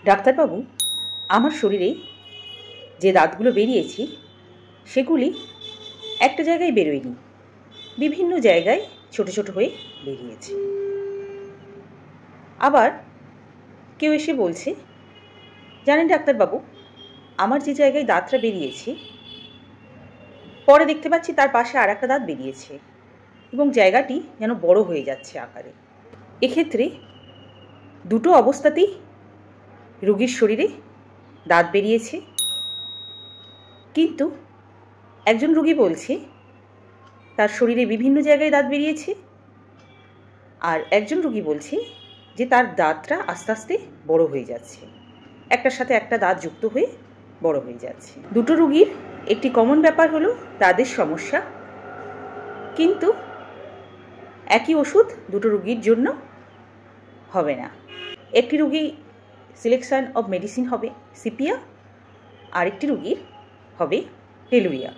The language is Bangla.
ডাক্তারবাবু, আমার শরীরে যে দাঁতগুলো বেরিয়েছে সেগুলি একটা জায়গায় বেরোয়নি, বিভিন্ন জায়গায় ছোট ছোট হয়ে বেরিয়েছে। আবার কেউ এসে বলছে, জানেন ডাক্তারবাবু, আমার যে জায়গায় দাঁতটা বেরিয়েছে পরে দেখতে পাচ্ছি তার পাশে আর একটা দাঁত বেরিয়েছে এবং জায়গাটি যেন বড় হয়ে যাচ্ছে আকারে। এক্ষেত্রে দুটো অবস্থাতেই রোগীর শরীরে দাঁত বেরিয়েছে, কিন্তু একজন রোগী বলছে তার শরীরে বিভিন্ন জায়গায় দাঁত বেরিয়েছে, আর একজন রোগী বলছে যে তার দাঁতটা আস্তে আস্তে বড় হয়ে যাচ্ছে, একটার সাথে একটা দাঁত যুক্ত হয়ে বড় হয়ে যাচ্ছে। দুটো রোগীর একটি কমন ব্যাপার হলো দাঁতের সমস্যা, কিন্তু একই ওষুধ দুটো রোগীর জন্য হবে না। একটি রোগী সিলেকশন অফ মেডিসিন হবে সিপিয়া, আরেকটি রোগীর হবে টেলুরিয়া।